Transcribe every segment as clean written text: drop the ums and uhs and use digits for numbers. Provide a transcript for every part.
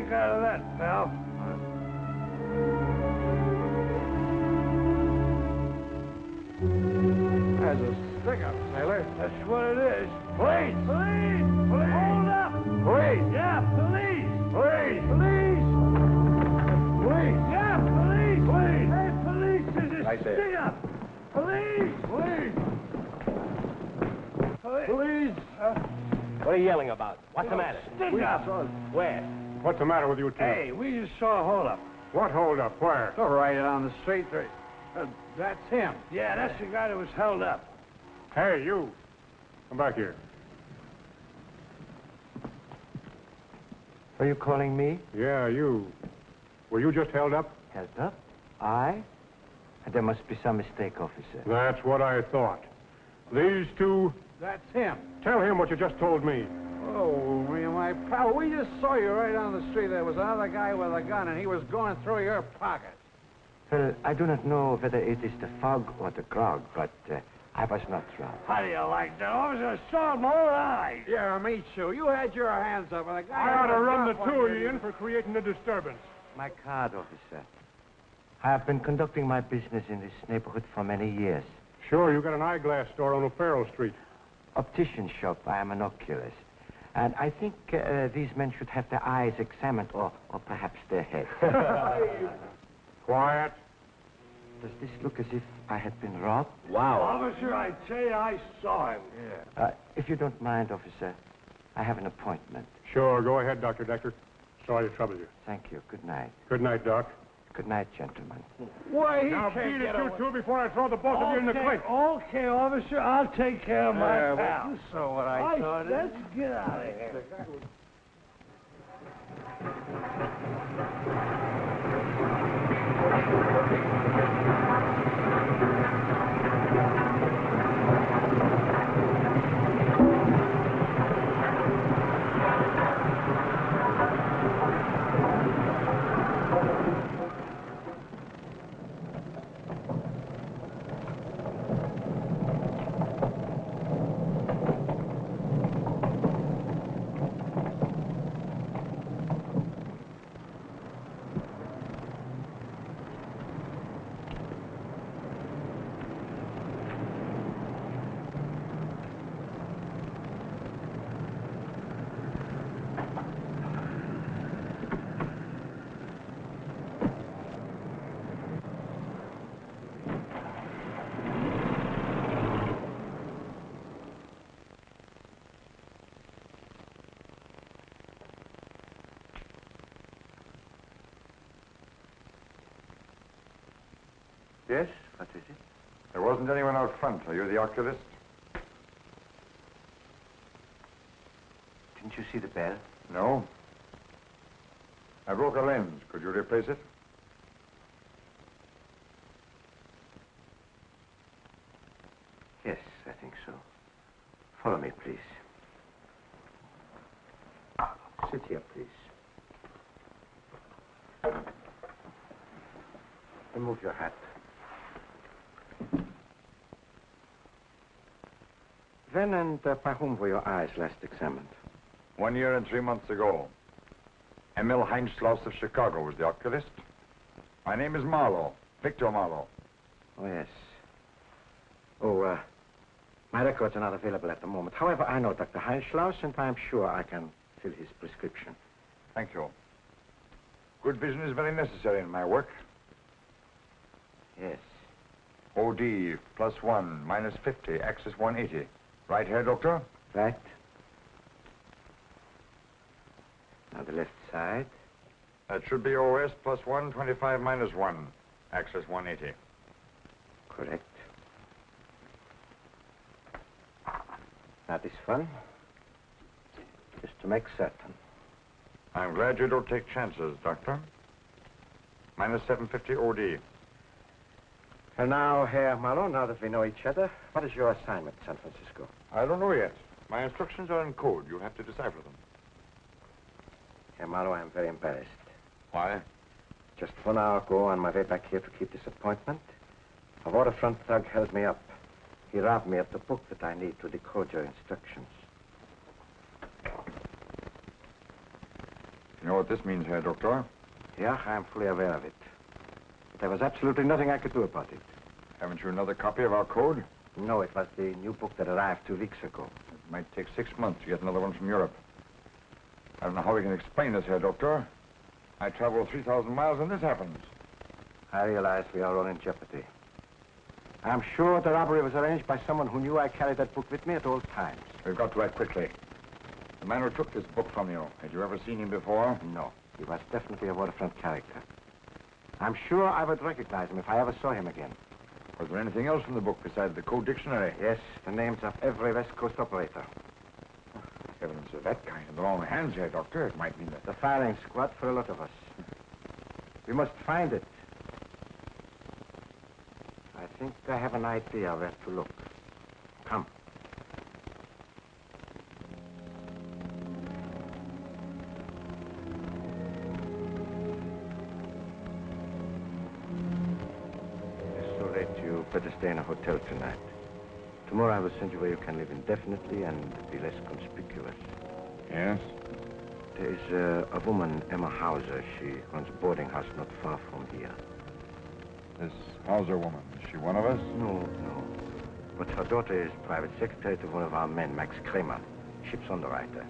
make out of that, pal? There's a stick-up, sailor. That's what it is. Police! Police! Police! Hold up! Police! Yeah, police! Police! Police! Police! Yeah, police! Police! Hey, police! There's a Right there. stick-up! Police! Police! Police! Police! What are you yelling about? What's the matter? Stick-up! Where? What's the matter with you two? Hey, we just saw a hold-up. What hold up? Where? Oh, right on the street there. That's him. Yeah, that's the guy that was held up. Hey, you. Come back here. Are you calling me? Yeah, you. Were you just held up? Held up? I? There must be some mistake, officer. That's what I thought. These two, That's him. tell him what you just told me. Oh, me and my pal, we just saw you right on the street. There was another guy with a gun, and he was going through your pocket. Well, I do not know whether it is the fog or the grog, but I was not drunk. How do you like that? Officer, saw my own eyes. Yeah, me too. You had your hands up, and the guy... I ought to run the gun two of pointed you at in for creating a disturbance. My card, officer. I have been conducting my business in this neighborhood for many years. Sure, you got an eyeglass store on O'Farrell Street. Optician shop. I am an oculist. And I think these men should have their eyes examined, or perhaps their heads. Quiet. Does this look as if I had been robbed? Wow. Officer, I tell you, I saw him. Yeah. If you don't mind, officer, I have an appointment. Sure, go ahead, Dr. Decker. Sorry to trouble you. Thank you. Good night. Good night, Doc. Good night, gentlemen. Why, he Now can't beat it, get you away. two, before I throw the both of you in the cliff. Okay, officer, I'll take care of my Yeah, pal. but You saw what I saw. Let's get out of here. Yes? What is it? There wasn't anyone out front. Are you the oculist? Didn't you see the bell? No. I broke a lens. Could you replace it? Yes, I think so. Follow me, please. Sit here, please. Remove your hat. When and by whom were your eyes last examined? 1 year and 3 months ago. Emil Heinschlaus of Chicago was the oculist. My name is Marlowe, Victor Marlowe. Oh, yes. Oh, my records are not available at the moment. However, I know Dr. Heinschlaus, and I'm sure I can fill his prescription. Thank you. Good vision is very necessary in my work. Yes. OD +1, -50, axis 180. Right here, Doctor? Right. Now the left side. That should be OS +1, 25 -1, axis 180. Correct. Now this one. Just to make certain. I'm glad you don't take chances, Doctor. -750 OD. And now, Herr Marlowe, now that we know each other, what is your assignment, San Francisco? I don't know yet. My instructions are in code. You have to decipher them. Herr Marlowe, I'm very embarrassed. Why? Just 1 hour ago, on my way back here to keep this appointment, a waterfront thug held me up. He robbed me of the book that I need to decode your instructions. You know what this means, Herr Doctor? Yeah, I'm fully aware of it. But there was absolutely nothing I could do about it. Haven't you another copy of our code? No, it was the new book that arrived 2 weeks ago. It might take 6 months to get another one from Europe. I don't know how we can explain this, Herr Doctor. I travel 3,000 miles and this happens. I realize we are all in jeopardy. I'm sure the robbery was arranged by someone who knew I carried that book with me at all times. We've got to act quickly. The man who took this book from you, had you ever seen him before? No, he was definitely a waterfront character. I'm sure I would recognize him if I ever saw him again. Was there anything else in the book besides the code dictionary? Yes, the names of every West Coast operator. Evidence of that kind in the wrong hands, Herr Doctor. It might mean that... The firing squad for a lot of us. We must find it. I think I have an idea where to look. Come. It's so late, you better stay in a hotel tonight. Tomorrow I will send you where you can live indefinitely and be less conspicuous. Yes? There is a woman, Emma Hauser. She runs a boarding house not far from here. This Hauser woman, is she one of us? No. But her daughter is private secretary to one of our men, Max Kramer, ship's underwriter.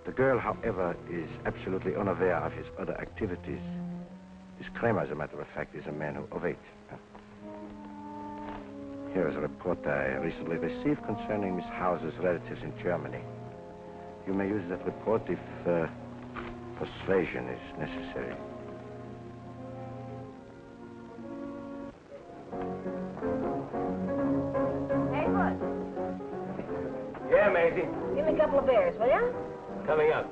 The girl, however, is absolutely unaware of his other activities. This Kramer, as a matter of fact, is a man who... Oh, wait. Here is a report I recently received concerning Miss Hauser's relatives in Germany. You may use that report if persuasion is necessary. Hey, Bud, Yeah, Maisie. give me a couple of beers, will ya? Coming up.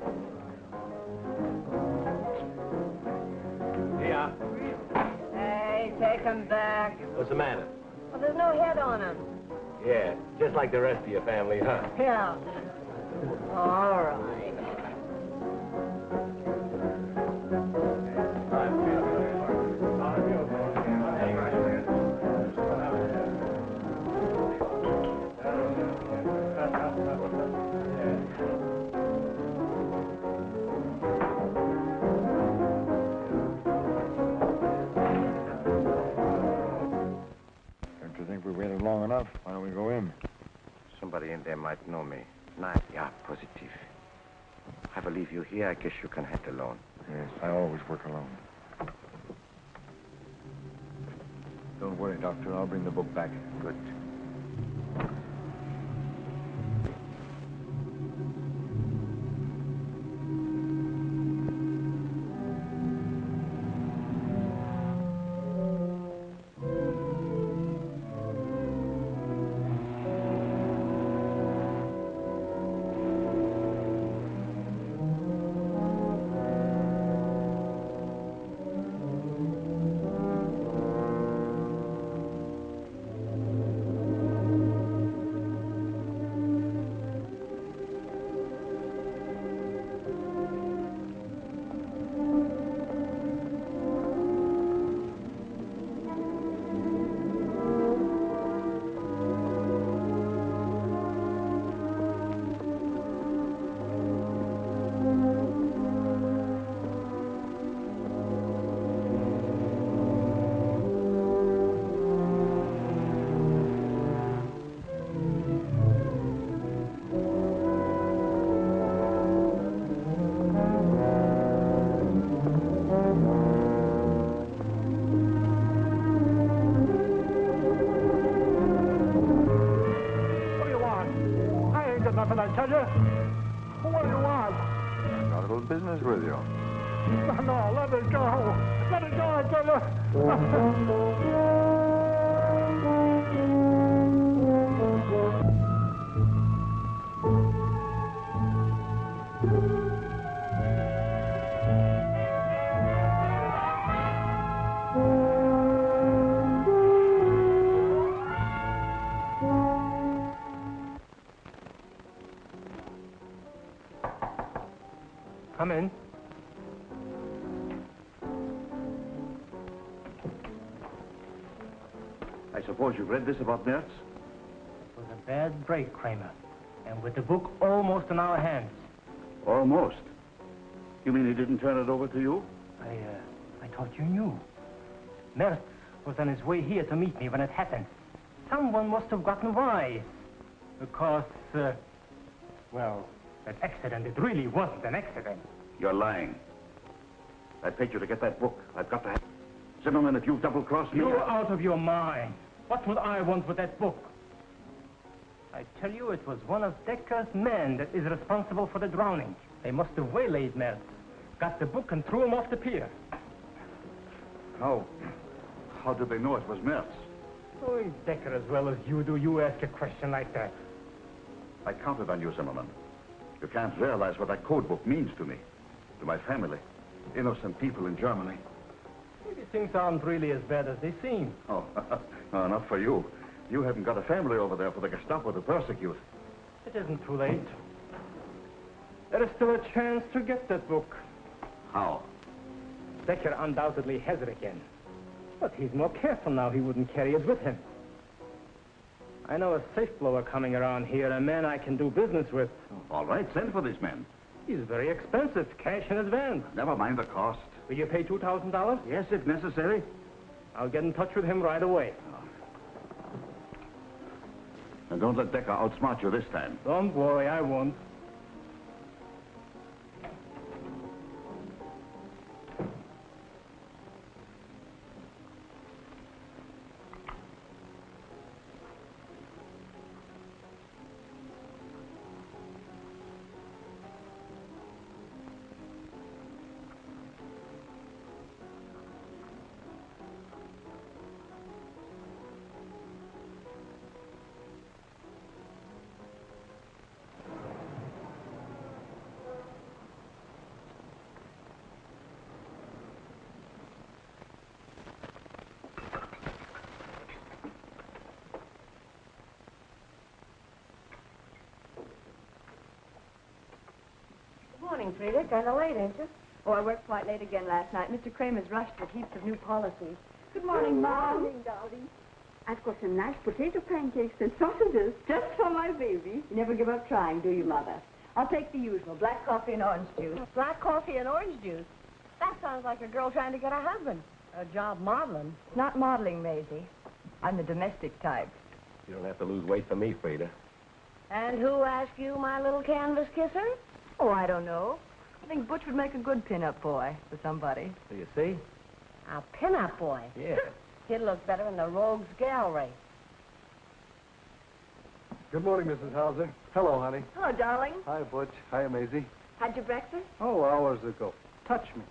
Yeah. Hey, take 'em back. What's the matter? Well, there's no head on 'em. Yeah, just like the rest of your family, huh? Yeah. All right. Don't you think we waited long enough? Why don't we go in? Somebody in there might know me. Yeah, positive. I will leave you here. I guess you can head alone. Yes, I always work alone. Don't worry, Doctor. I'll bring the book back. Good. Nothing, I tell you. What do you want? I've got a little business with you. No, let it go. Let it go, I tell you. Come in. I suppose you've read this about Mertz? It was a bad break, Kramer. And with the book almost in our hands. Almost. You mean he didn't turn it over to you? I thought you knew. Mertz was on his way here to meet me when it happened. Someone must have gotten wise. Because, well, that accident, it really wasn't an accident. You're lying. I paid you to get that book. I've got to have... Zimmerman, if you've double-crossed me... You're out of your mind. What would I want with that book? I tell you, it was one of Decker's men that is responsible for the drowning. They must have waylaid Mertz, got the book and threw him off the pier. How did they know it was Mertz? Oh, Decker, as well as you do, you ask a question like that. I counted on you, Zimmerman. You can't realize what that code book means to me, to my family, innocent people in Germany. Maybe things aren't really as bad as they seem. Oh, no, not for you. You haven't got a family over there for the Gestapo to persecute. It isn't too late. There is still a chance to get that book. How? Decker undoubtedly has it again. But he's more careful now. He wouldn't carry it with him. I know a safe blower coming around here, a man I can do business with. All right, send for this man. He's very expensive, cash in advance. Never mind the cost. Will you pay $2,000? Yes, if necessary. I'll get in touch with him right away. And don't let Decker outsmart you this time. Don't worry, I won't. Morning, Frida. Kind of late, ain't you? Oh, I worked quite late again last night. Mr. Kramer's rushed with heaps of new policies. Good morning, Mom. Good morning, darling. I've got some nice potato pancakes and sausages just for my baby. You never give up trying, do you, Mother? I'll take the usual, black coffee and orange juice. Black coffee and orange juice. That sounds like a girl trying to get a husband. A job modeling. It's not modeling, Maisie. I'm the domestic type. You don't have to lose weight for me, Frida. And who asked you, my little canvas kisser? Oh, I don't know. I think Butch would make a good pin-up boy for somebody. Do you see? A pin-up boy. Yeah. He'd look better in the Rogues Gallery. Good morning, Mrs. Hauser. Hello, honey. Hello, darling. Hi, Butch. Hi, Maisie. Had your breakfast? Oh, hours ago. Touch me.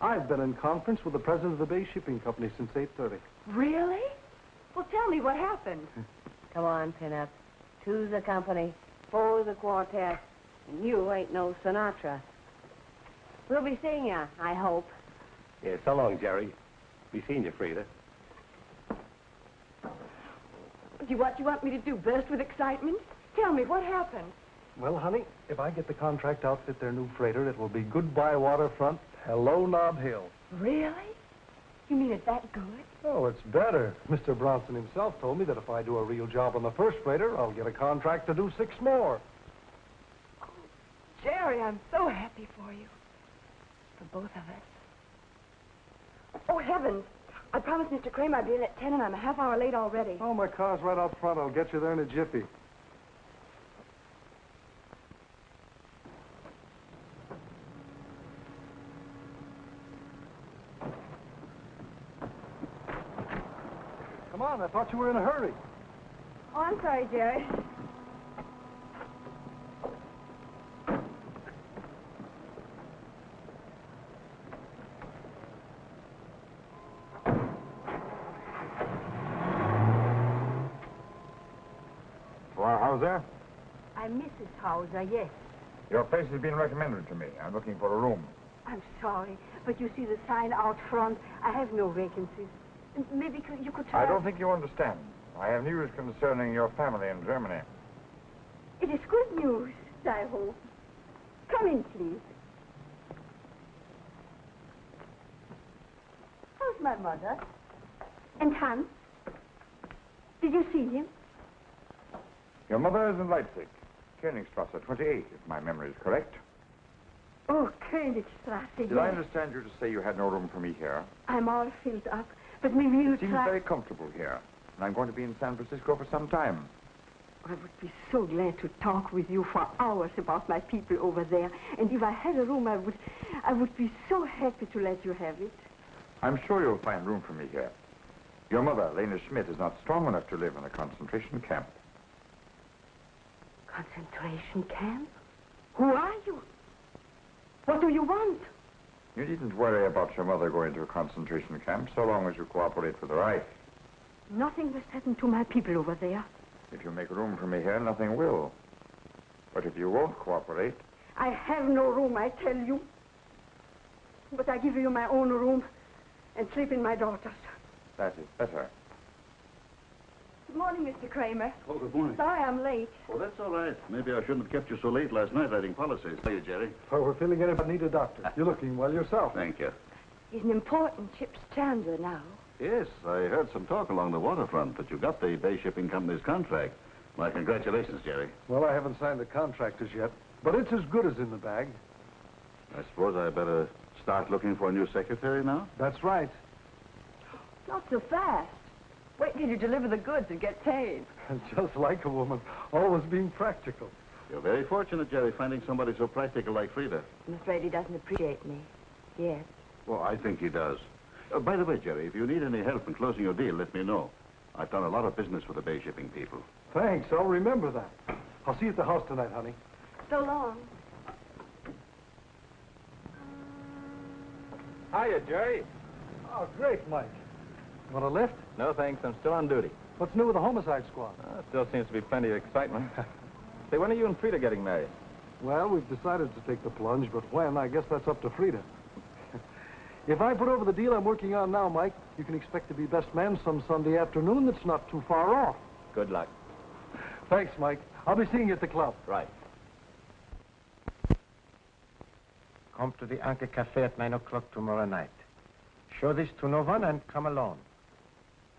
I've been in conference with the president of the Bay Shipping Company since 8:30. Really? Well, tell me what happened. Come on, pin-up. Two's the company, four's the quartet, and you ain't no Sinatra. We'll be seeing you, I hope. Yeah, so long, Jerry. Be seeing you, Frida. What you want me to do, burst with excitement? Tell me, what happened? Well, honey, if I get the contract to outfit their new freighter, it will be goodbye waterfront, hello Nob Hill. Really? You mean it's that good? Oh, it's better. Mr. Bronson himself told me that if I do a real job on the first freighter, I'll get a contract to do 6 more. Oh, Jerry, I'm so happy for you. For both of us. Oh, heavens. I promised Mr. Kramer I'd be in at 10, and I'm a half hour late already. Oh, my car's right out front. I'll get you there in a jiffy. Come on, I thought you were in a hurry. Oh, I'm sorry, Jerry. Well, Hauser? I'm Mrs. Hauser, yes. Your place has been recommended to me. I'm looking for a room. I'm sorry, but you see the sign out front. I have no vacancies. Maybe you could try... I don't think you understand. I have news concerning your family in Germany. It is good news, I hope. Come in, please. How's my mother? And Hans? Did you see him? Your mother is in Leipzig, Königstrasse 28, if my memory is correct. Oh, Königstrasse, Did I understand you to say you had no room for me here? I'm all filled up, but maybe you It seems very comfortable here. And I'm going to be in San Francisco for some time. I would be so glad to talk with you for hours about my people over there. And if I had a room, I would be so happy to let you have it. I'm sure you'll find room for me here. Your mother, Lena Schmidt, is not strong enough to live in a concentration camp. Concentration camp? Who are you? What do you want? You needn't worry about your mother going to a concentration camp so long as you cooperate with the Reich. Nothing must happen to my people over there. If you make room for me here, nothing will. But if you won't cooperate... I have no room, I tell you. But I give you my own room and sleep in my daughter's. That is better. Good morning, Mr. Kramer. Oh, good morning. Sorry I'm late. Oh, that's all right. Maybe I shouldn't have kept you so late last night writing policies. How are you, Jerry? Oh, we're feeling it, but need a doctor. You're looking well yourself. Thank you. He's an important ship's chandler now. Yes, I heard some talk along the waterfront that you got the Bay Shipping Company's contract. My congratulations, Jerry. Well, I haven't signed the contract as yet, but it's as good as in the bag. I suppose I better start looking for a new secretary now? That's right. Not so fast. Wait till you deliver the goods and get paid. Just like a woman, always being practical. You're very fortunate, Jerry, finding somebody so practical like Frida. I'm afraid he doesn't appreciate me. Yes. Well, I think he does. By the way, Jerry, if you need any help in closing your deal, let me know. I've done a lot of business with the Bay Shipping people. Thanks, I'll remember that. I'll see you at the house tonight, honey. So long. Hiya, Jerry. Oh, great, Mike. Want a lift? No, thanks. I'm still on duty. What's new with the homicide squad? Still seems to be plenty of excitement. Say, when are you and Frida getting married? Well, we've decided to take the plunge, but when, I guess that's up to Frida. If I put over the deal I'm working on now, Mike, you can expect to be best man some Sunday afternoon that's not too far off. Good luck. Thanks, Mike. I'll be seeing you at the club. Right. Come to the Anchor Cafe at 9 o'clock tomorrow night. Show this to no one and come alone.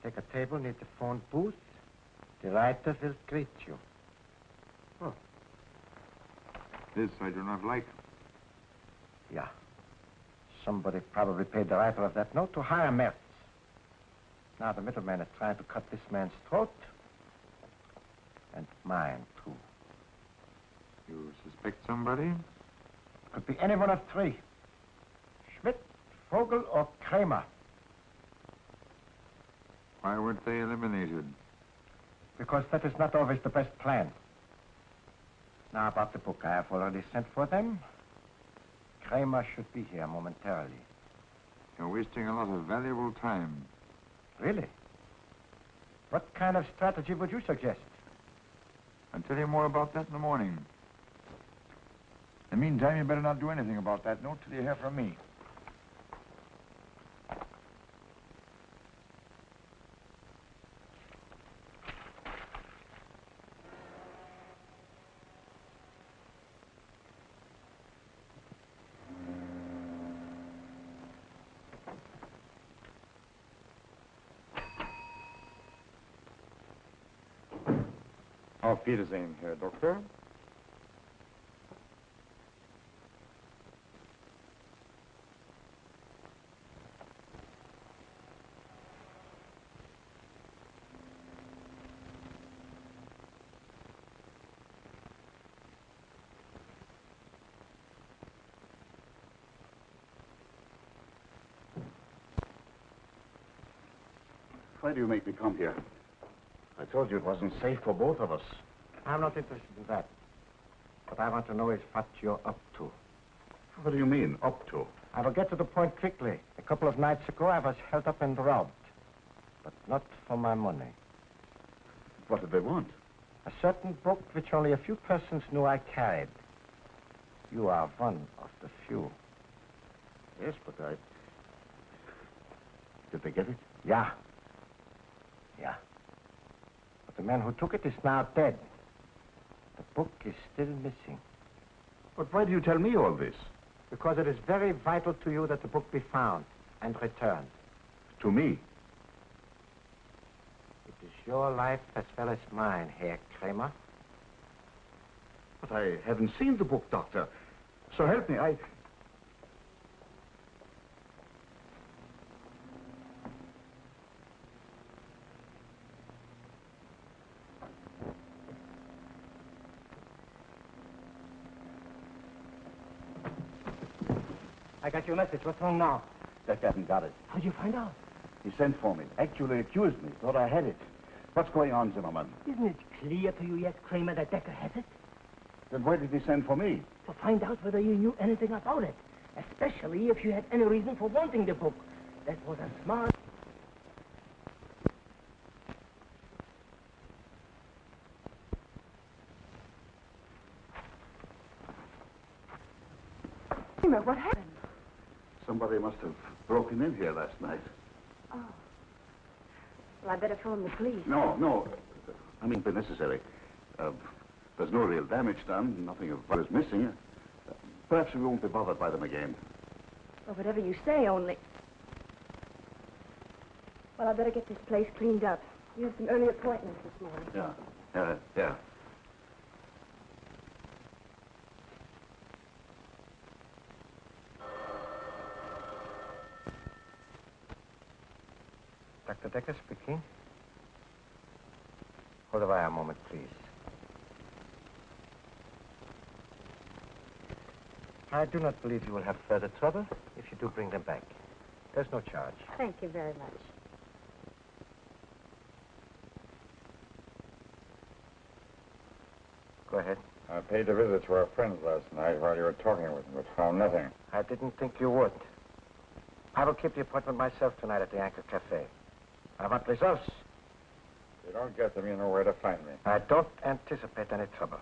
Take a table near the phone booth. The writer will greet you. This I do not like. Yeah. Somebody probably paid the writer of that note to hire Mertz. Now the middleman is trying to cut this man's throat. And mine, too. You suspect somebody? Could be any one of three. Schmidt, Vogel, or Kramer. Why weren't they eliminated? Because that is not always the best plan. Now about the book, I have already sent for them. Kramer should be here momentarily. You're wasting a lot of valuable time. Really? What kind of strategy would you suggest? I'll tell you more about that in the morning. In the meantime, you better not do anything about that note till you hear from me. Auf Wiedersehen, Herr Doktor. Why do you make me come here? I told you it wasn't safe for both of us. I'm not interested in that. What I want to know is what you're up to. What do you mean, up to? I will get to the point quickly. A couple of nights ago, I was held up and robbed. But not for my money. What did they want? A certain book which only a few persons knew I carried. You are one of the few. Yes, but Did they get it? Yeah. Yeah. But the man who took it is now dead. The book is still missing. But why do you tell me all this? Because it is very vital to you that the book be found and returned. To me? It is your life as well as mine, Herr Kramer. But I haven't seen the book, Doctor. So help me, I got your message. What's wrong now? Decker hasn't got it. How'd you find out? He sent for me. Actually accused me. Thought I had it. What's going on, Zimmerman? Isn't it clear to you yet, Kramer, that Decker has it? Then why did he send for me? To find out whether you knew anything about it. Especially if you had any reason for wanting the book. That was a smart... Kramer, what happened? Somebody must have broken in here last night. Oh. Well, I better phone the police. No. I mean, if necessary. There's no real damage done. Nothing of what is missing. Perhaps we won't be bothered by them again. Well, whatever you say, only... Well, I better get this place cleaned up. You have some early appointments this morning. Yeah. Dr. Decker speaking. Hold the wire a moment, please. I do not believe you will have further trouble if you do bring them back. There's no charge. Thank you very much. Go ahead. I paid a visit to our friends last night while you were talking with them, but found nothing. I didn't think you would. I will keep the appointment myself tonight at the Anchor Cafe. I want results. If you don't get them, you know where to find me. I don't anticipate any trouble.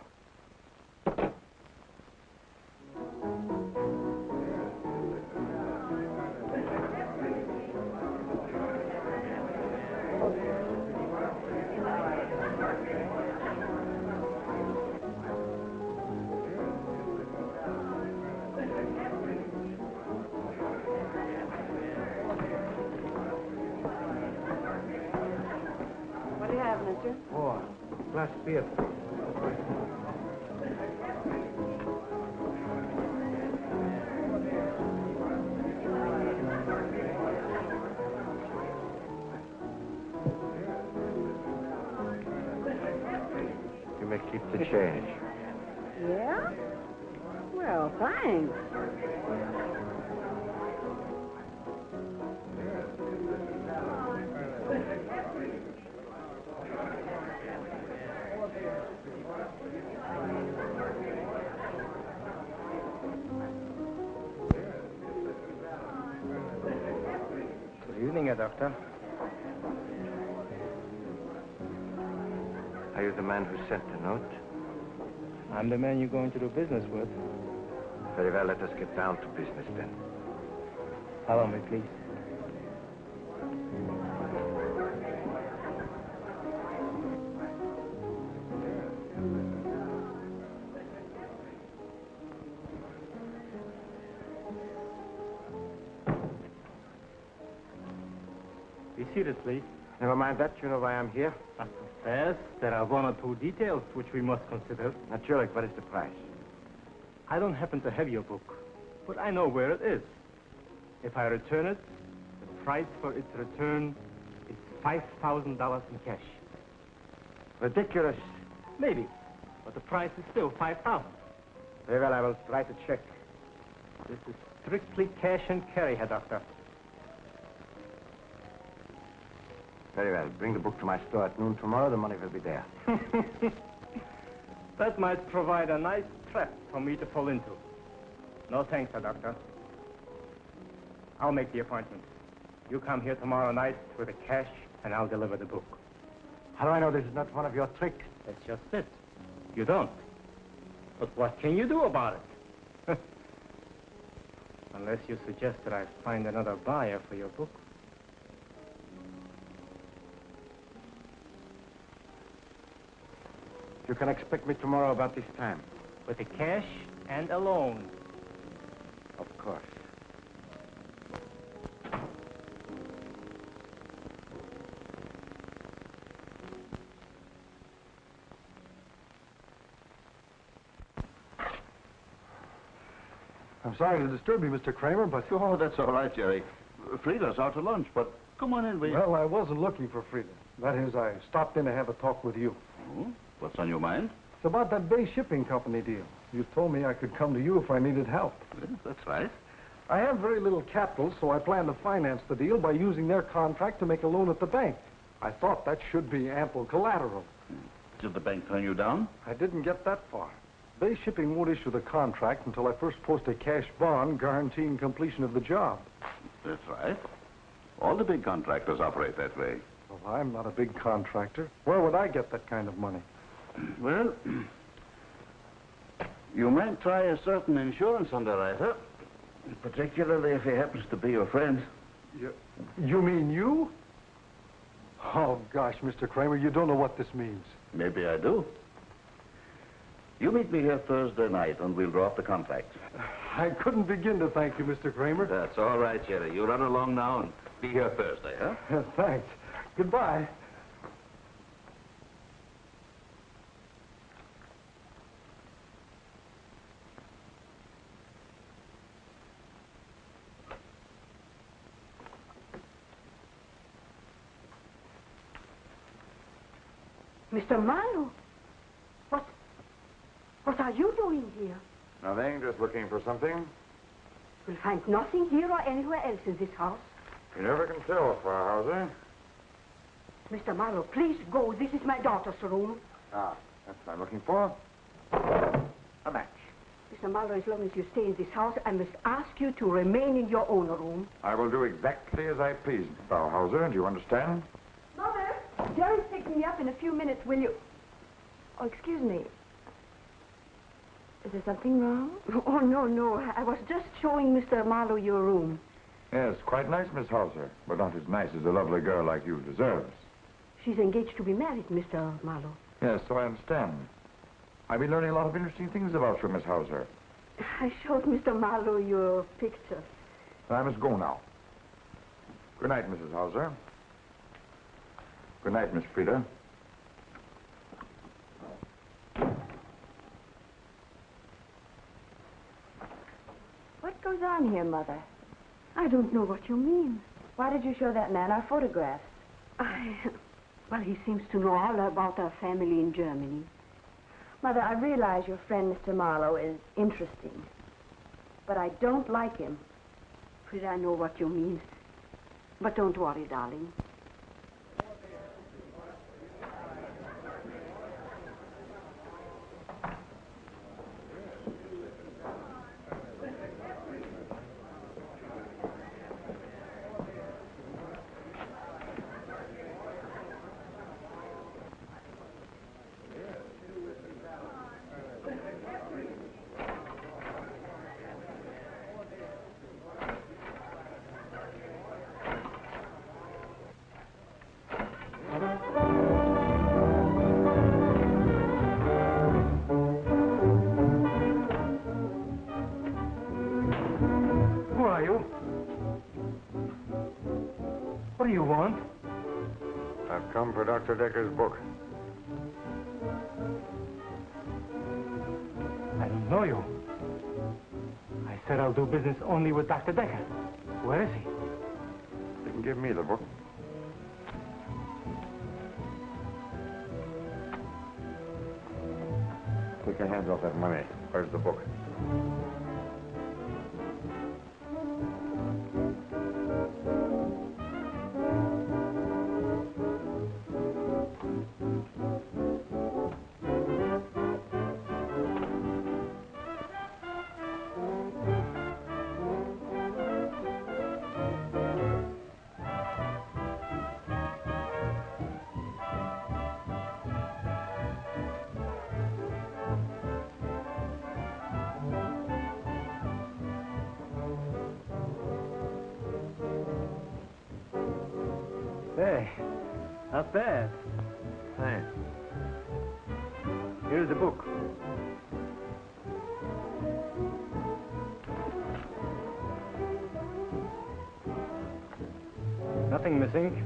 What do you have, mister? Oh, glass beer. You may keep the change. Yeah? Well, thanks. Good evening, Doctor. Are you the man who sent the note? I'm the man you're going to do business with. Very well, let us get down to business then. Follow me, please. Be seated, please. Never mind that, you know why I'm here. Doctor says there are one or two details which we must consider. Now, UUelk, what is the price? I don't happen to have your book, but I know where it is. If I return it, the price for its return is $5,000 in cash. Ridiculous. Maybe, but the price is still $5,000. Very well, I will write a check. This is strictly cash and carry, Herr Doctor. Very well. Bring the book to my store at noon tomorrow. The money will be there. That might provide a nice trap for me to fall into. No thanks, Herr Doctor. I'll make the appointment. You come here tomorrow night with the cash, and I'll deliver the book. How do I know this is not one of your tricks? That's just it. You don't. But what can you do about it? Unless you suggest that I find another buyer for your book. You can expect me tomorrow about this time. With the cash and a loan. Of course. I'm sorry to disturb you, Mr. Kramer, but... Oh, that's all right, Jerry. Frida's out to lunch, but come on in, will you? Well, I wasn't looking for Frida. That is, I stopped in to have a talk with you. Oh, what's on your mind? It's about that Bay Shipping Company deal. You told me I could come to you if I needed help. Yes, that's right. I have very little capital, so I plan to finance the deal by using their contract to make a loan at the bank. I thought that should be ample collateral. Did the bank turn you down? I didn't get that far. Bay Shipping won't issue the contract until I first post a cash bond guaranteeing completion of the job. That's right. All the big contractors operate that way. Well, I'm not a big contractor. Where would I get that kind of money? Well, you might try a certain insurance underwriter, particularly if he happens to be your friend. You mean you? Oh, gosh, Mr. Kramer, you don't know what this means. Maybe I do. You meet me here Thursday night and we'll draw up the contract. I couldn't begin to thank you, Mr. Kramer. That's all right, Jerry. You run along now and be here Thursday, huh? Thanks. Goodbye. Mr. Marlowe, what are you doing here? Nothing, just looking for something. You'll find nothing here or anywhere else in this house. You never can tell, Frau Hauser. Mr. Marlowe, please go. This is my daughter's room. Ah, that's what I'm looking for. A match. Mr. Marlowe, as long as you stay in this house, I must ask you to remain in your own room. I will do exactly as I please, Frau Hauser. Do you understand? Mother, Jerry's picking me up in a few minutes. Will you... Oh, excuse me. Is there something wrong? Oh, no. I was just showing Mr. Marlowe your room. Yes, quite nice, Miss Hauser, but not as nice as a lovely girl like you deserves. She's engaged to be married, Mr. Marlowe. Yes, so I understand. I've been learning a lot of interesting things about you, Miss Hauser. I showed Mr. Marlowe your picture. I must go now. Good night, Mrs. Hauser. Good night, Miss Frida. What goes on here, Mother? I don't know what you mean. Why did you show that man our photographs? Well, he seems to know all about our family in Germany. Mother, I realize your friend, Mr. Marlowe, is interesting. But I don't like him. Frida, I know what you mean. But don't worry, darling. What do you want? I've come for Dr. Decker's book. I don't know you. I said I'll do business only with Dr. Decker. Where is he? You can give me the book. Take your hands off that money. Where's the book? Hey, not bad. Thanks. Here's the book. Nothing missing.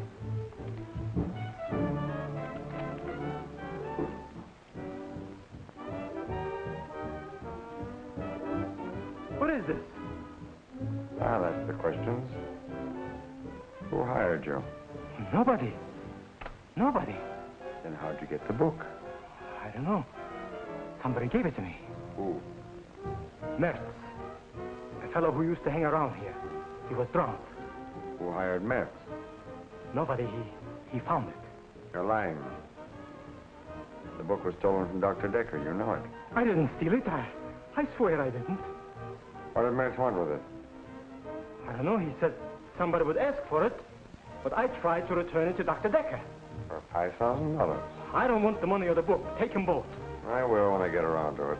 What is this? Ah, that's the questions. Who hired you? Nobody. Nobody. Then how'd you get the book? I don't know. Somebody gave it to me. Who? Mertz. That fellow who used to hang around here. He was drunk. Who hired Metz? Nobody. He found it. You're lying. The book was stolen from Dr. Decker. You know it. I didn't steal it. I swear I didn't. What did Metz want with it? I don't know. He said somebody would ask for it, but I tried to return it to Dr. Decker. For $5,000. I don't want the money or the book. Take them both. I will when I get around to it.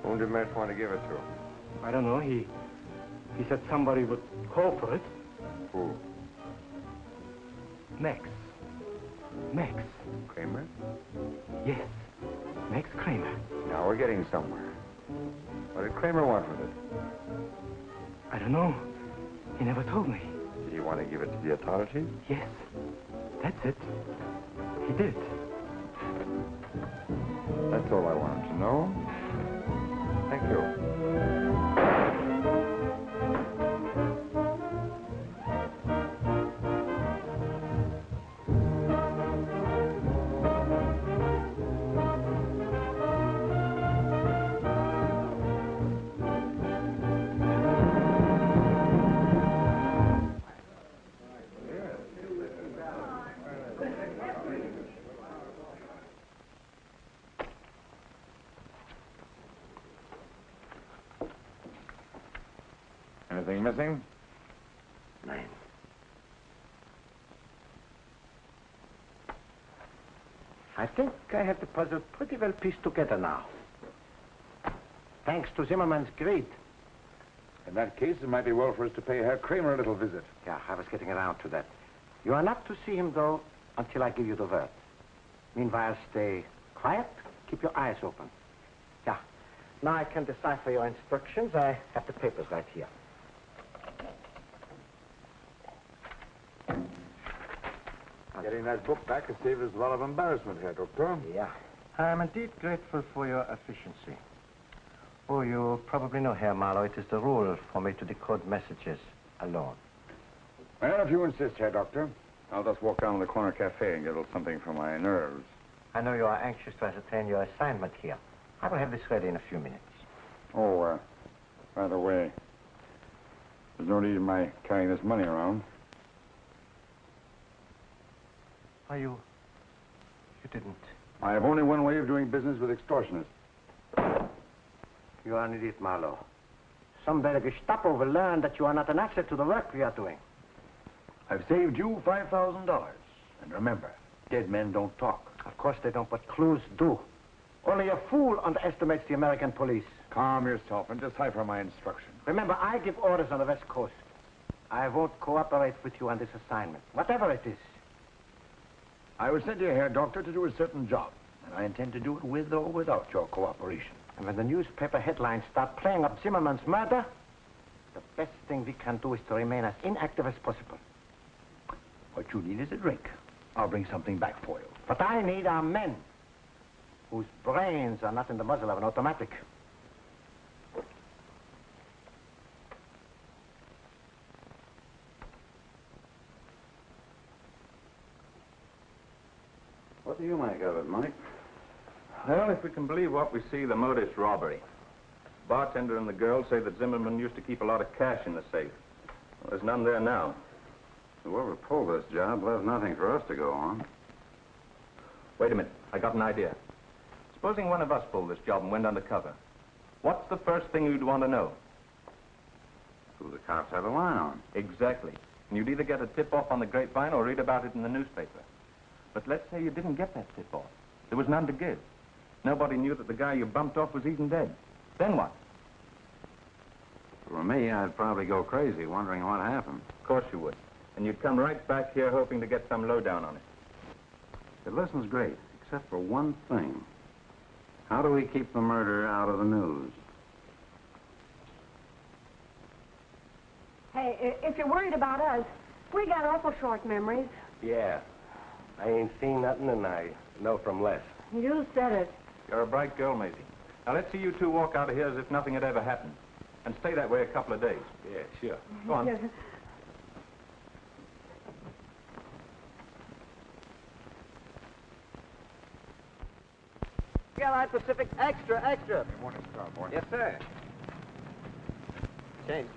Whom did Metz want to give it to? I don't know. He said somebody would call for it. Who? Max. Max. Kramer? Yes. Max Kramer. Now we're getting somewhere. What did Kramer want with it? I don't know. He never told me. Did he want to give it to the authorities? Yes. That's it. He did. That's all I wanted to know. Thank you. Anything missing? Nein. I think I have the puzzle pretty well pieced together now. Thanks to Zimmerman's greed. In that case, it might be well for us to pay Herr Kramer a little visit. Yeah, I was getting around to that. You are not to see him, though, until I give you the word. Meanwhile, stay quiet. Keep your eyes open. Yeah. Now I can decipher your instructions. I have the papers right here. Getting that book back has saved us a lot of embarrassment here, Doctor. Yeah. I'm indeed grateful for your efficiency. Oh, you probably know, Herr Marlowe, it is the rule for me to decode messages alone. Well, if you insist, Herr Doctor, I'll just walk down to the corner cafe and get a little something for my nerves. I know you are anxious to ascertain your assignment here. I will have this ready in a few minutes. Oh, by the way, there's no need in my carrying this money around. Why, you didn't. I have only one way of doing business with extortionists. You are an idiot, Marlowe. Someday the Gestapo will learn that you are not an asset to the work we are doing. I've saved you $5,000. And remember, dead men don't talk. Of course they don't, but clues do. Only a fool underestimates the American police. Calm yourself and decipher my instructions. Remember, I give orders on the West Coast. I won't cooperate with you on this assignment, whatever it is. I was sent here, Herr Doctor, to do a certain job. And I intend to do it with or without your cooperation. And when the newspaper headlines start playing up Zimmerman's murder, the best thing we can do is to remain as inactive as possible. What you need is a drink. I'll bring something back for you. What I need are men whose brains are not in the muzzle of an automatic. What do you make of it, Mike? Well, if we can believe what we see, the motive's robbery. Bartender and the girl say that Zimmerman used to keep a lot of cash in the safe. Well, there's none there now. Whoever pulled this job left nothing for us to go on. Wait a minute. I got an idea. Supposing one of us pulled this job and went undercover. What's the first thing you'd want to know? Who the cops have a line on. Exactly. And you'd either get a tip-off on the grapevine or read about it in the newspaper. But let's say you didn't get that tip-off. There was none to give. Nobody knew that the guy you bumped off was even dead. Then what? For me, I'd probably go crazy wondering what happened. Of course you would. And you'd come right back here hoping to get some lowdown on it. It listens great, except for one thing. How do we keep the murder out of the news? Hey, if you're worried about us, we got awful short memories. Yeah. I ain't seen nothing, and I know from Les. You said it. You're a bright girl, Maisie. Now, let's see you two walk out of here as if nothing had ever happened. And stay that way a couple of days. Yeah, sure. Go on. Skyline Pacific, extra, extra. Good morning, Starboy. Yes, sir. Change.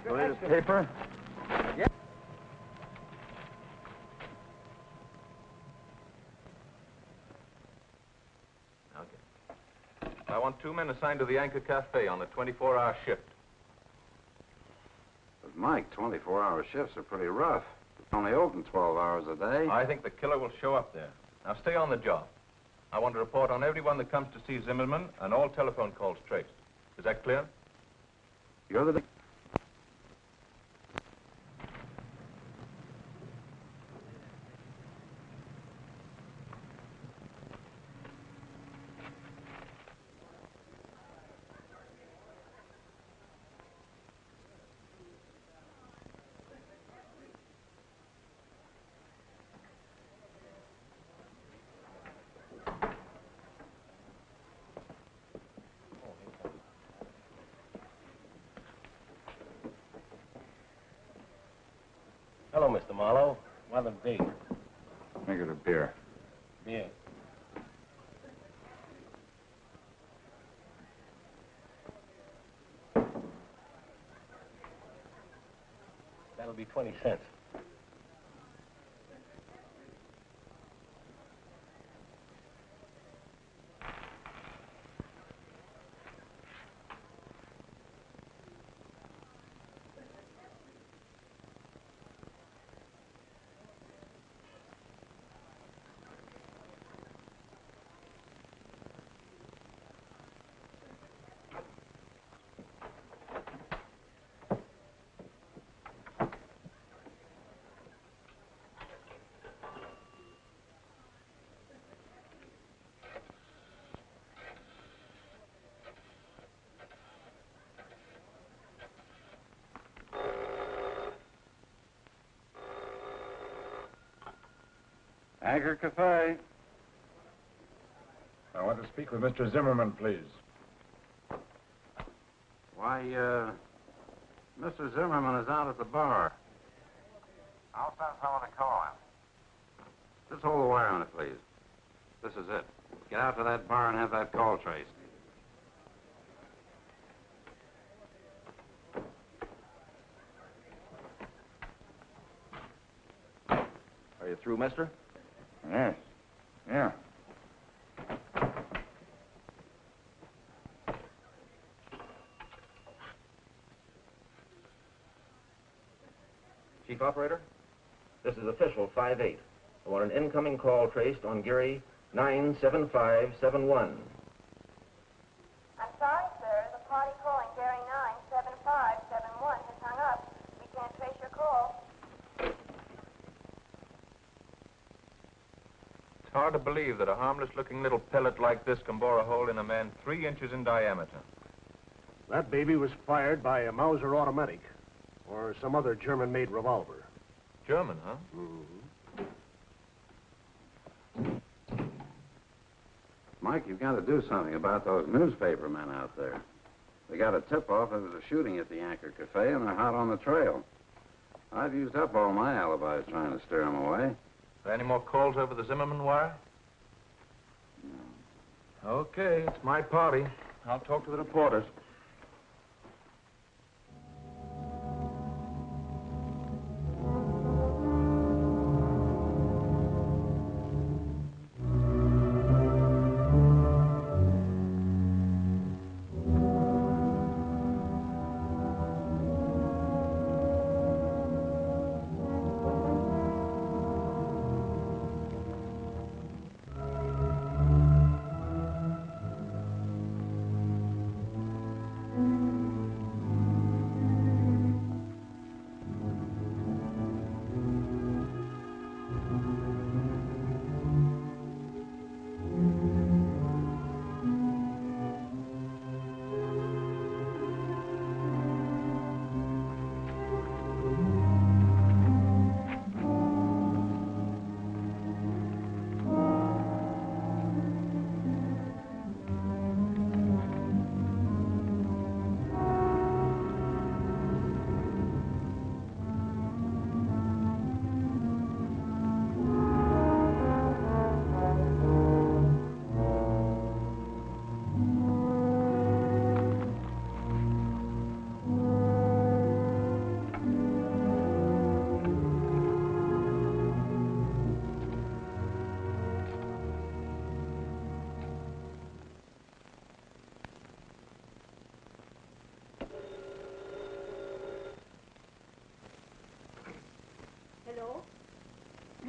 The latest paper? Yeah. Okay. I want 2 men assigned to the Anchor Cafe on a 24-hour shift. But, Mike, 24-hour shifts are pretty rough. It's only open 12 hours a day. I think the killer will show up there. Now, stay on the job. I want to report on everyone that comes to see Zimmerman and all telephone calls traced. Is that clear? You're the... Hello, Mr. Marlowe. What a big Make it a beer. beer. That'll be 20 cents. Anchor Cafe. I want to speak with Mr. Zimmerman, please. Why, Mr. Zimmerman is out at the bar. I'll send someone to call him. Just hold the wire on it, please. This is it. Get out to that bar and have that call traced. Are you through, mister? Yes. Yeah. Chief Operator, this is official 5-8. I want an incoming call traced on Gary 97571. I'm sorry, sir. The party calling Gary 97571 has hung up. We can't trace your call. It's hard to believe that a harmless-looking little pellet like this can bore a hole in a man 3 inches in diameter. That baby was fired by a Mauser automatic or some other German-made revolver. German, huh? Mm-hmm. Mike, you've got to do something about those newspaper men out there. They got a tip-off there was a shooting at the Anchor Cafe, and they're hot on the trail. I've used up all my alibis trying to steer them away. Are there any more calls over the Zimmerman wire? No. Okay, it's my party. I'll talk to the reporters.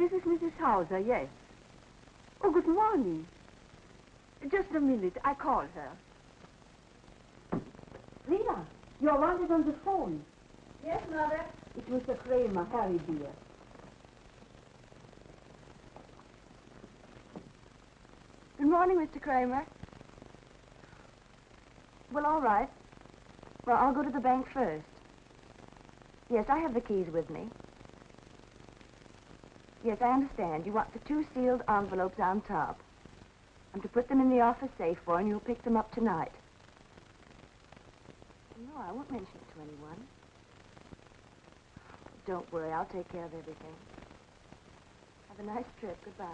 This is Mrs. Hauser, yes. Oh, good morning. Just a minute. I called her. Rita, you're wanted on the phone. Yes, Mother. It's Mr. Kramer. Harry, dear. Good morning, Mr. Kramer. Well, all right. Well, I'll go to the bank first. Yes, I have the keys with me. Yes, I understand. You want the 2 sealed envelopes on top. I'm to put them in the office safe for you, and you'll pick them up tonight. No, I won't mention it to anyone. Don't worry, I'll take care of everything. Have a nice trip. Goodbye.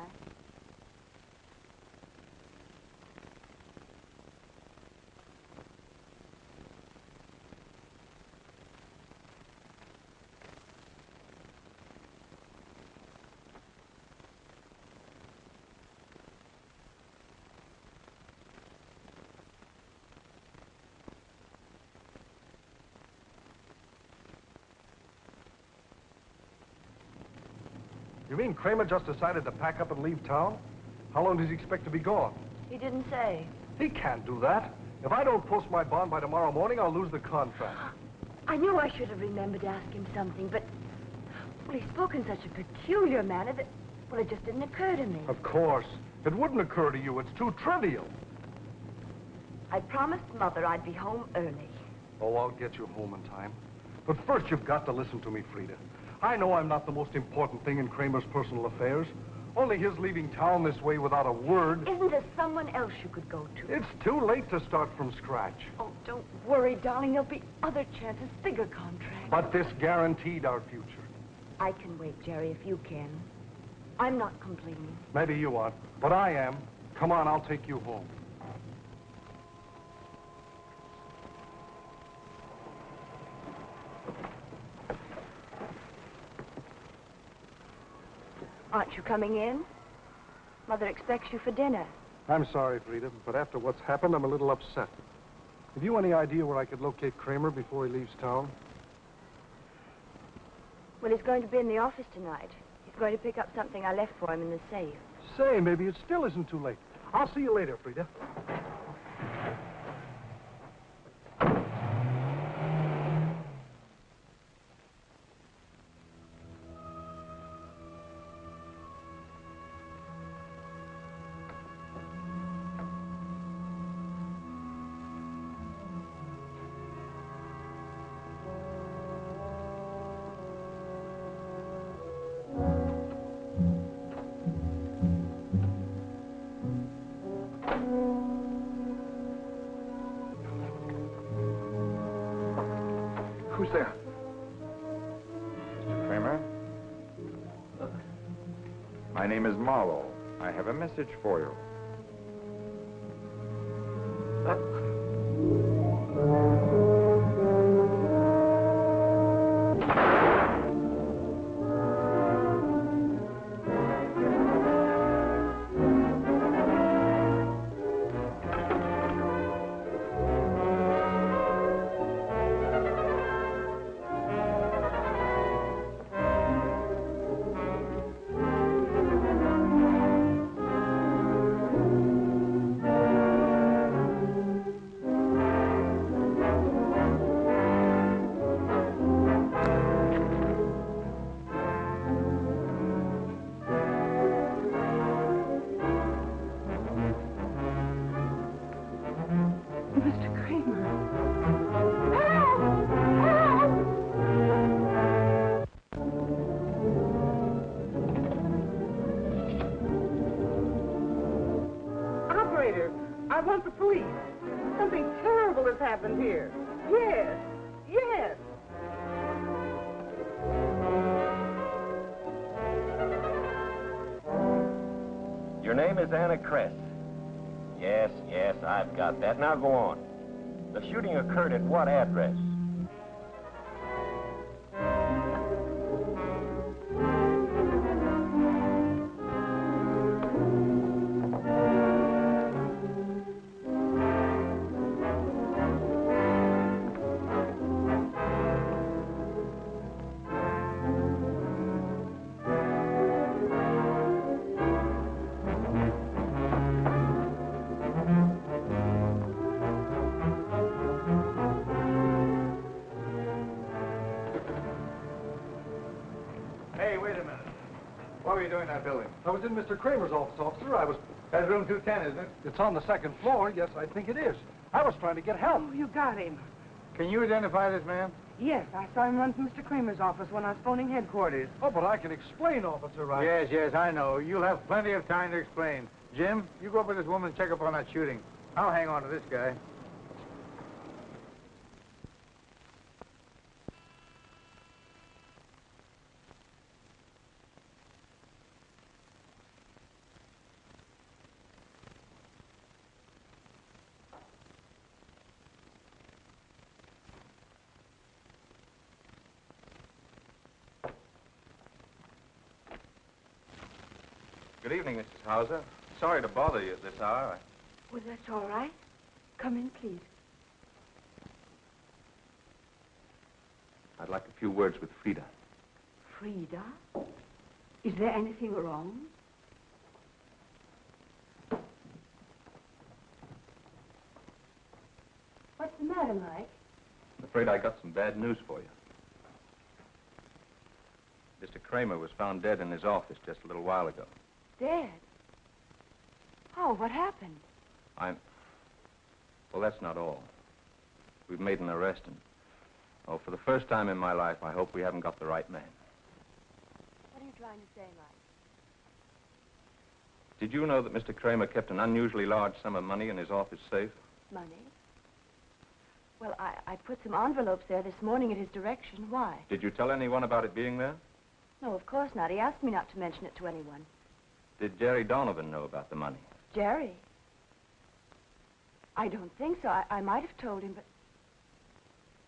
You mean Kramer just decided to pack up and leave town? How long does he expect to be gone? He didn't say. He can't do that. If I don't post my bond by tomorrow morning, I'll lose the contract. I knew I should have remembered to ask him something, but... Well, he spoke in such a peculiar manner that... Well, it just didn't occur to me. Of course. It wouldn't occur to you. It's too trivial. I promised Mother I'd be home early. Oh, I'll get you home in time. But first, you've got to listen to me, Frida. I know I'm not the most important thing in Kramer's personal affairs. Only his leaving town this way without a word... Isn't there someone else you could go to? It's too late to start from scratch. Oh, don't worry, darling. There'll be other chances, bigger contracts. But this guaranteed our future. I can wait, Jerry, if you can. I'm not complaining. Maybe you aren't, but I am. Come on, I'll take you home. Aren't you coming in? Mother expects you for dinner. I'm sorry, Frida, but after what's happened, I'm a little upset. Have you any idea where I could locate Kramer before he leaves town? Well, he's going to be in the office tonight. He's going to pick up something I left for him in the safe. Say, maybe it still isn't too late. I'll see you later, Frida. Who's there? Mr. Kramer? My name is Marlowe. I have a message for you. I want the police. Something terrible has happened here. Yes, yes. Your name is Anna Cress. Yes, yes, I've got that. Now go on. The shooting occurred at what address? doing in that building? I was in Mr. Kramer's office, officer. That's room 210, isn't it? It's on the second floor. Yes, I think it is. I was trying to get help. Oh, you got him. Can you identify this man? Yes, I saw him run to Mr. Kramer's office when I was phoning headquarters. Oh, but I can explain, Officer Wright. Yes, I know. You'll have plenty of time to explain. Jim, you go up with this woman and check up on that shooting. I'll hang on to this guy. Good evening, Mrs. Hauser. Sorry to bother you at this hour. Well, that's all right. Come in, please. I'd like a few words with Frida. Frida? Is there anything wrong? What's the matter, Mike? I'm afraid I got some bad news for you. Mr. Kramer was found dead in his office just a little while ago. Dead? Oh, what happened? Well, that's not all. We've made an arrest, and, for the first time in my life, I hope we haven't got the right man. What are you trying to say, Mike? Did you know that Mr. Kramer kept an unusually large sum of money in his office safe? Money? Well, I put some envelopes there this morning at his direction. Why? Did you tell anyone about it being there? No, of course not. He asked me not to mention it to anyone. Did Jerry Donovan know about the money? Jerry? I don't think so. I might have told him, but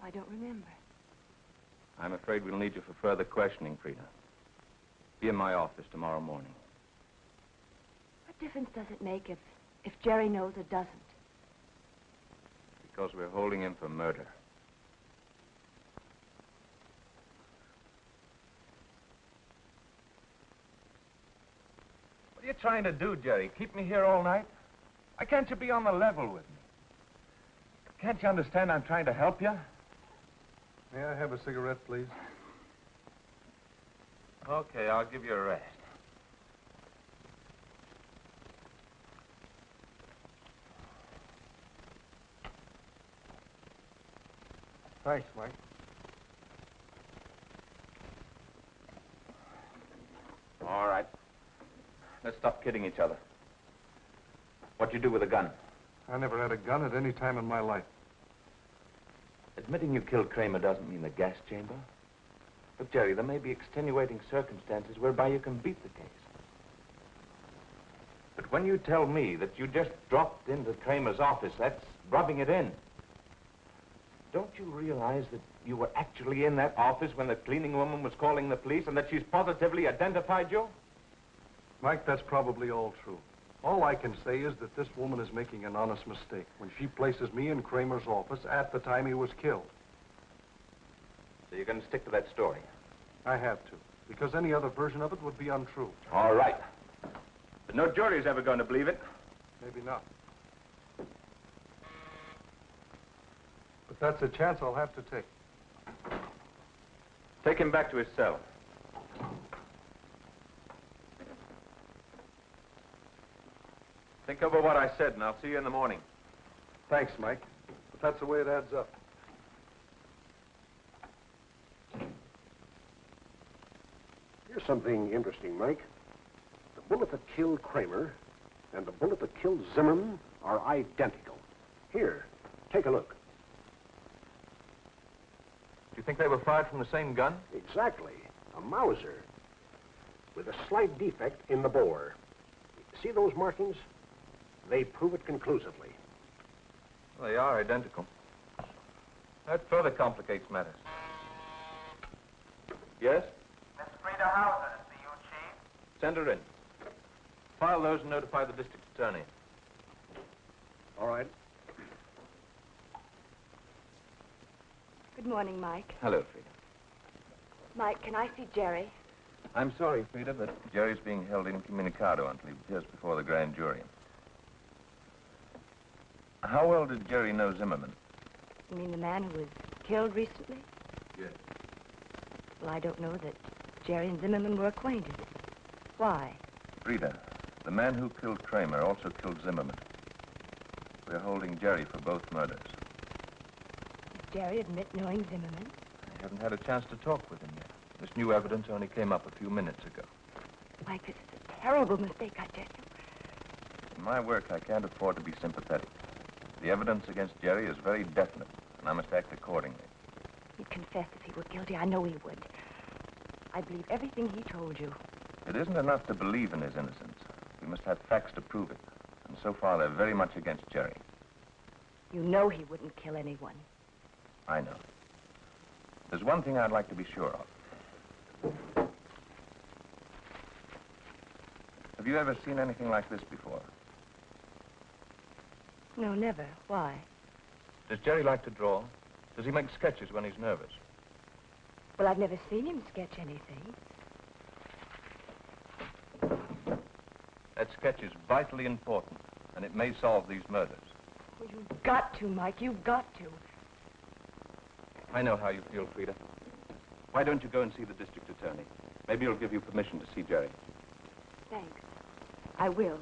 I don't remember. I'm afraid we'll need you for further questioning, Frida. Be in my office tomorrow morning. What difference does it make if Jerry knows or doesn't? Because we're holding him for murder. What are you trying to do, Jerry? Keep me here all night? Why can't you be on the level with me? Can't you understand I'm trying to help you? May I have a cigarette, please? Okay, I'll give you a rest. Thanks, Mike. All right. Let's stop kidding each other. What'd you do with a gun? I never had a gun at any time in my life. Admitting you killed Kramer doesn't mean the gas chamber. Look, Jerry, there may be extenuating circumstances whereby you can beat the case. But when you tell me that you just dropped into Kramer's office, that's rubbing it in. Don't you realize that you were actually in that office when the cleaning woman was calling the police and that she's positively identified you? Mike, that's probably all true. All I can say is that this woman is making an honest mistake when she places me in Kramer's office at the time he was killed. So you're going to stick to that story? I have to, because any other version of it would be untrue. All right. But no jury's ever going to believe it. Maybe not. But that's a chance I'll have to take. Take him back to his cell. Think over what I said, and I'll see you in the morning. Thanks, Mike. But that's the way it adds up. Here's something interesting, Mike. The bullet that killed Kramer and the bullet that killed Zimmerman are identical. Here, take a look. Do you think they were fired from the same gun? Exactly. A Mauser with a slight defect in the bore. See those markings? They prove it conclusively. Well, they are identical. That further complicates matters. Yes? Miss Frida Hauser to see you, Chief. Send her in. File those and notify the district attorney. All right. Good morning, Mike. Hello, Frida. Mike, can I see Jerry? I'm sorry, Frida, but Jerry's being held incommunicado until he appears before the grand jury. How well did Jerry know Zimmerman? You mean the man who was killed recently? Yes. Well, I don't know that Jerry and Zimmerman were acquainted. Why? Frida, the man who killed Kramer also killed Zimmerman. We're holding Jerry for both murders. Did Jerry admit knowing Zimmerman? I haven't had a chance to talk with him yet. This new evidence only came up a few minutes ago. Mike, this is a terrible mistake, I tell you. In my work, I can't afford to be sympathetic. The evidence against Jerry is very definite, and I must act accordingly. He'd confess if he were guilty. I know he would. I believe everything he told you. It isn't enough to believe in his innocence. We must have facts to prove it. And so far, they're very much against Jerry. You know he wouldn't kill anyone. I know. There's one thing I'd like to be sure of. Have you ever seen anything like this before? No, never. Why? Does Jerry like to draw? Does he make sketches when he's nervous? Well, I've never seen him sketch anything. That sketch is vitally important, and it may solve these murders. Well, you've got to, Mike. You've got to. I know how you feel, Frida. Why don't you go and see the district attorney? Maybe he'll give you permission to see Jerry. Thanks. I will.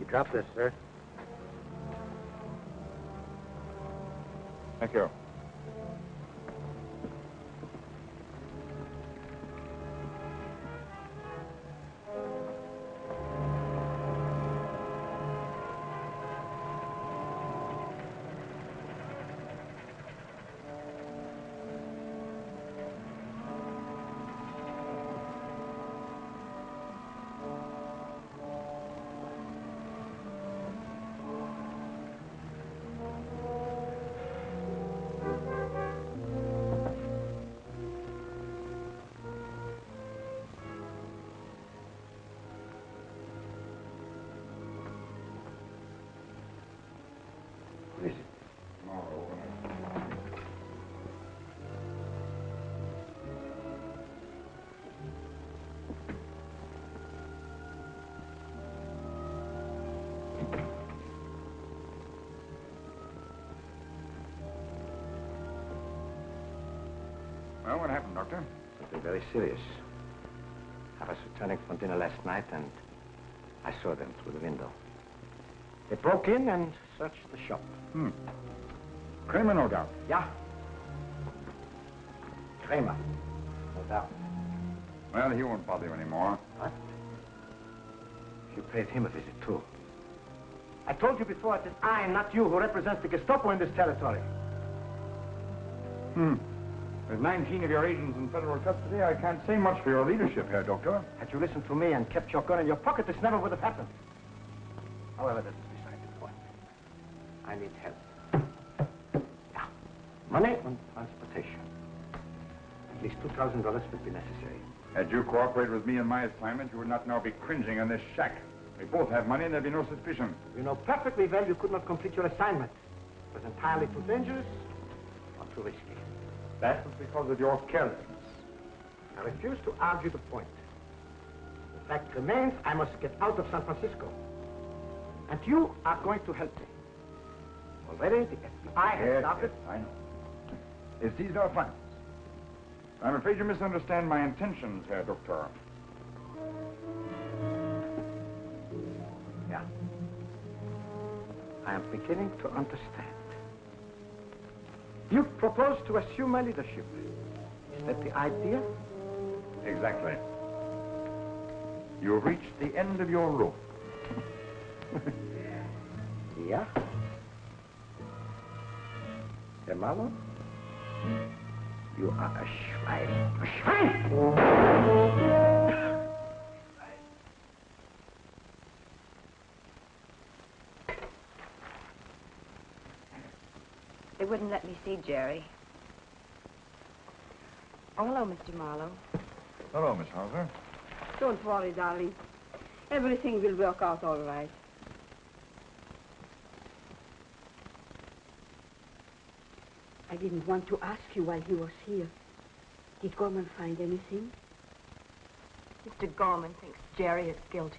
Drop this, sir. Thank you. Well, what happened, Doctor? Something very serious. I was returning from dinner last night, and I saw them through the window. They broke in and searched the shop. Kramer, no doubt. Yeah. Kramer, no doubt. Well, he won't bother you anymore. What? You paid him a visit, too. I told you before that I, not you, who represents the Gestapo in this territory. With 19 of your agents in federal custody, I can't say much for your leadership here, Doctor. Had you listened to me and kept your gun in your pocket, this never would have happened. However, this is beside the point. I need help. Yeah. Money and transportation. At least $2,000 would be necessary. Had you cooperated with me in my assignment, you would not now be cringing in this shack. We both have money and there'd be no suspicion. You know perfectly well you could not complete your assignment. It was entirely too dangerous or too risky. That was because of your carelessness. I refuse to argue the point. The fact remains I must get out of San Francisco. And you are going to help me. Already the FBI has started... Yes, I know. It's these no funds. I'm afraid you misunderstand my intentions, Herr Doctor. Yeah. I am beginning to understand. You propose to assume my leadership. Is that the idea? Exactly. You've reached the end of your rope. Yeah? Herr Marlowe? You are a Schwein. A Schwein! They wouldn't let me see Jerry. Oh, hello, Mr. Marlowe. Hello, Miss Hauser. Don't worry, darling. Everything will work out all right. I didn't want to ask you while he was here. Did Gorman find anything? Mr. Gorman thinks Jerry is guilty.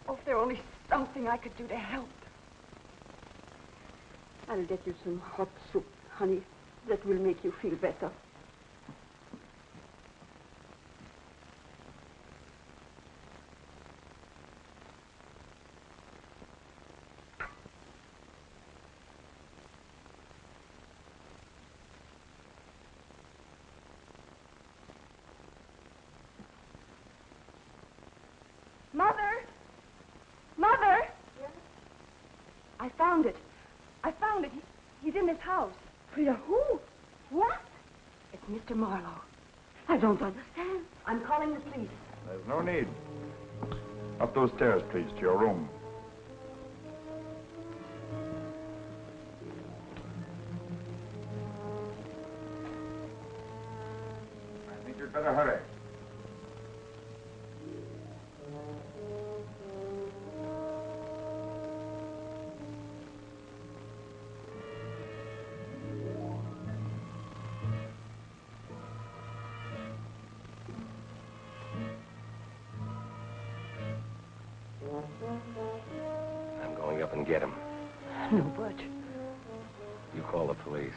Oh, if there were only something I could do to help. I'll get you some hot soup, honey. That will make you feel better. Mother! Mother! Yes? I found it. I found it. He's in this house. Frida, who? What? It's Mr. Marlowe. I don't understand. I'm calling the police. There's no need. Up those stairs, please, to your room. I think you'd better hurry. I'm going up and get him. No, Butch. You call the police.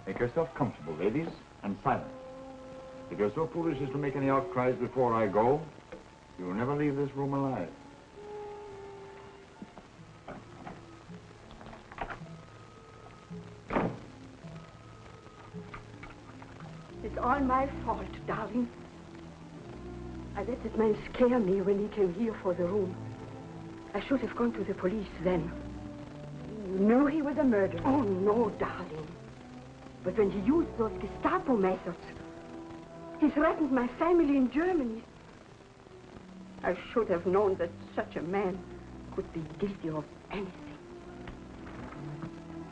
Make yourself comfortable, ladies, and silent. If you're so foolish as to make any outcries before I go, you will never leave this room alive. It's all my fault, darling. I let that man scare me when he came here for the room. I should have gone to the police then. You knew he was a murderer? Oh, no, darling. But when he used those Gestapo methods, he threatened my family in Germany. I should have known that such a man could be guilty of anything.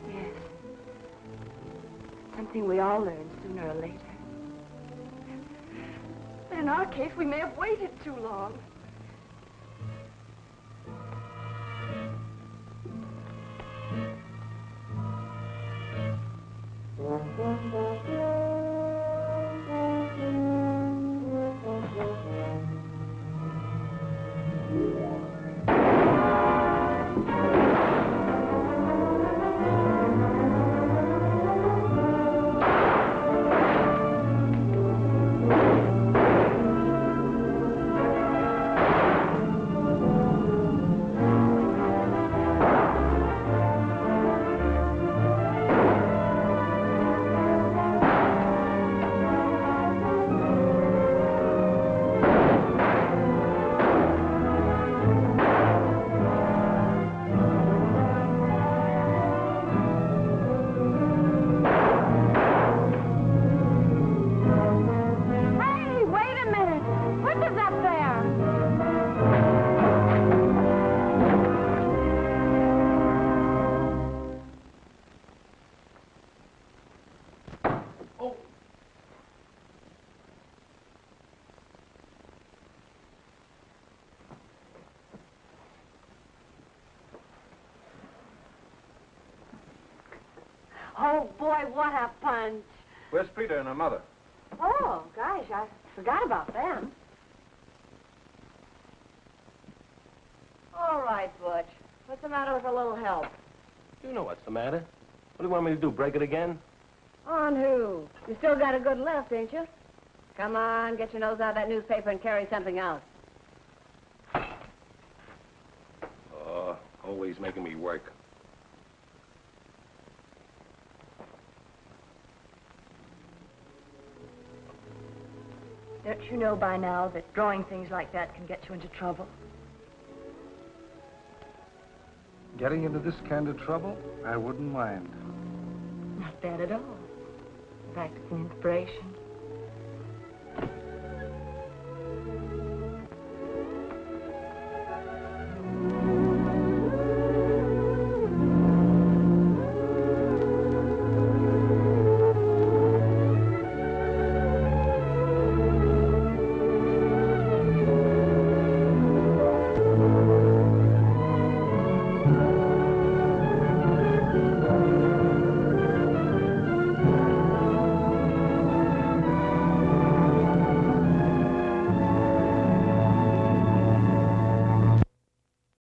Yes. Something we all learn sooner or later. But in our case, we may have waited too long. Oh, boy, what a punch. Where's Frida and her mother? Oh, gosh, I forgot about them. All right, Butch. What's the matter with a little help? You know what's the matter. What do you want me to do, break it again? On who? You still got a good lift, ain't you? Come on, get your nose out of that newspaper and carry something else. Oh, always making me work. Don't you know by now that drawing things like that can get you into trouble? Getting into this kind of trouble, I wouldn't mind. Not bad at all. In fact, it's an inspiration.